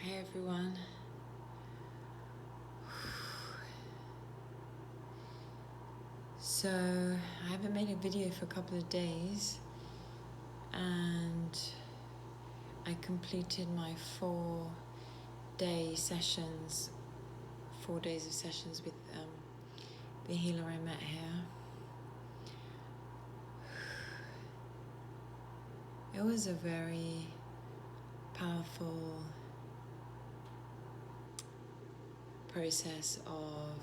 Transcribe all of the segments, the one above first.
Hey everyone. So I haven't made a video for a couple of days and I completed my 4-day sessions, 4 days of sessions with the healer I met here. It was a very powerful process of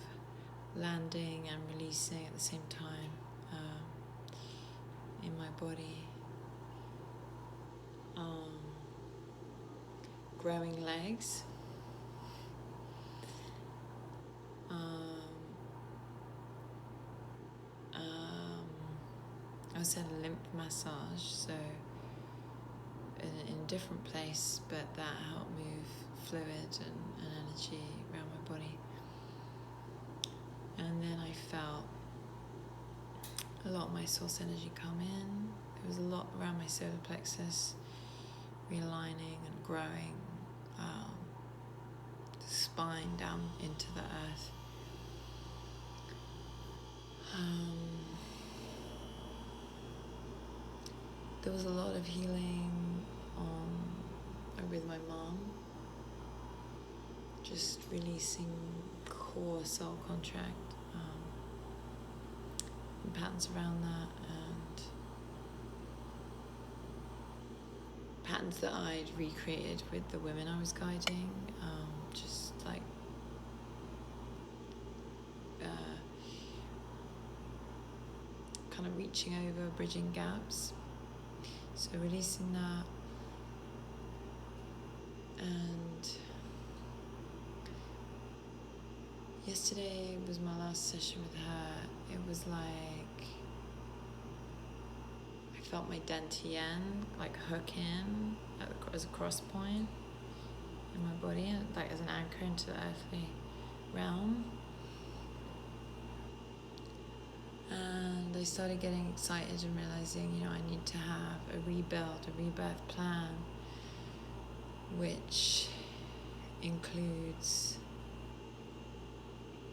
landing and releasing at the same time in my body. Growing legs, I also had a lymph massage, so in a different place, but that helped move fluid and energy around my body. And then I felt a lot of my source energy come in. There was a lot around my solar plexus, realigning and growing the spine down into the earth. There was a lot of healing with my mom, just releasing core soul contract and patterns around that, and patterns that I'd recreated with the women I was guiding, just like kind of reaching over, bridging gaps. So releasing that, and yesterday was my last session with her. It was like I felt my dantian like hook in as a cross point in my body, like as an anchor into the earthly realm. And I started getting excited and realizing, I need to have a rebirth plan, which includes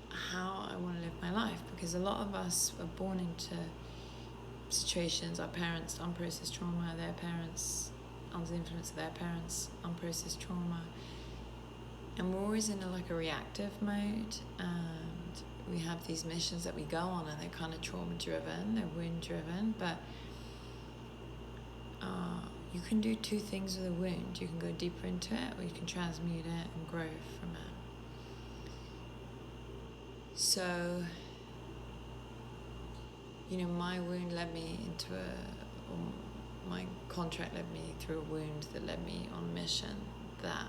how I want to live my life, because a lot of us are born into situations, our parents, unprocessed trauma, their parents, under the influence of their parents, unprocessed trauma, and we're always in a reactive mode, and we have these missions that we go on, and they're kind of trauma driven, they're wound driven, but you can do two things with a wound. You can go deeper into it, or you can transmute it and grow from it. So, my wound led me my contract led me through a wound that led me on a mission that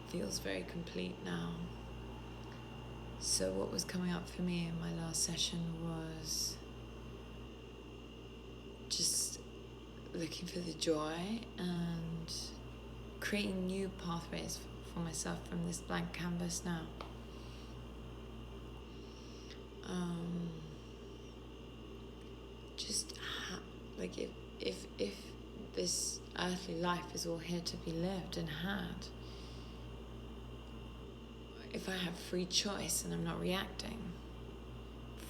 feels very complete now. So what was coming up for me in my last session was just looking for the joy and creating new pathways for myself from this blank canvas now. If this earthly life is all here to be lived and had, if I have free choice and I'm not reacting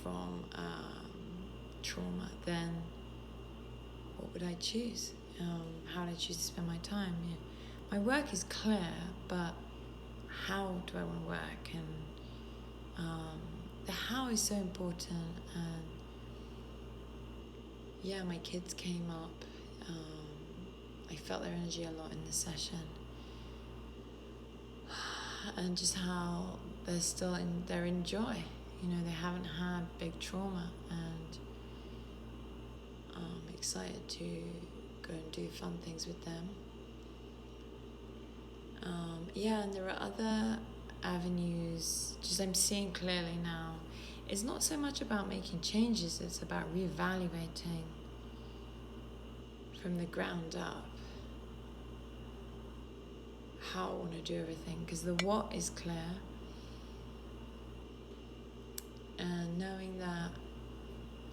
from trauma, then what would I choose? How would I choose to spend my time? My work is clear, but how do I want to work? And the how is so important. And my kids came up. I felt their energy a lot in this session. And just how they're still they're in joy. They haven't had big trauma, and I'm excited to go and do fun things with them. And there are other avenues, just I'm seeing clearly now. It's not so much about making changes, it's about reevaluating from the ground up how I want to do everything, because the what is clear, and knowing that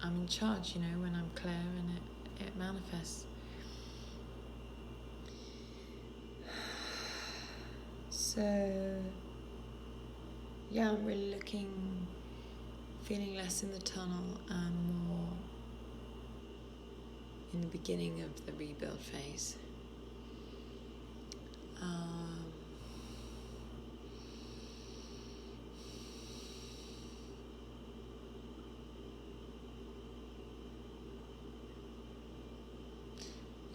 I'm in charge, when I'm clear, and it manifests. So, yeah, I'm really feeling less in the tunnel and more in the beginning of the rebuild phase.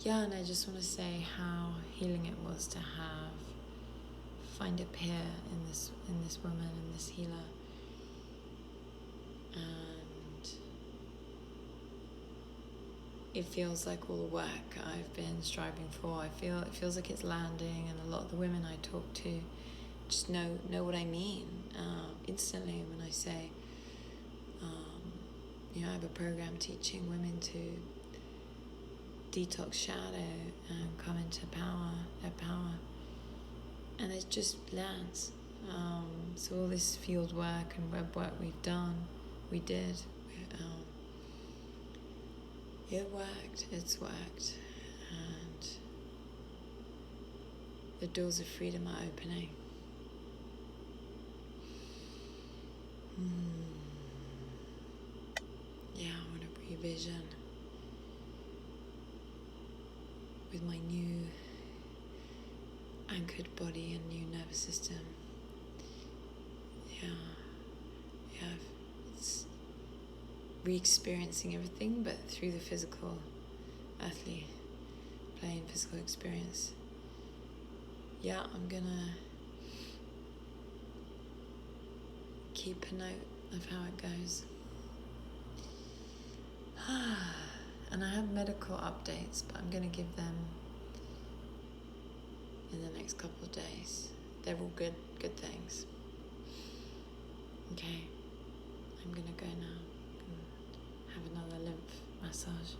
Yeah, and I just want to say how healing it was to find a peer in this woman, in this healer, and it feels like all the work I've been striving for. It feels like it's landing, and a lot of the women I talk to just know what I mean instantly when I say, I have a program teaching women to detox shadow and come into their power, and it just lands. So all this field work and web work we did, it worked, it's worked, and the doors of freedom are opening. Yeah, I want to revision with my new anchored body and new nervous system. Yeah, it's re-experiencing everything, but through the physical, earthly, plain physical experience. Yeah, I'm gonna keep a note of how it goes. And I have medical updates, but I'm gonna give them in the next couple of days. They're all good things. Okay, I'm gonna go now and have another lymph massage.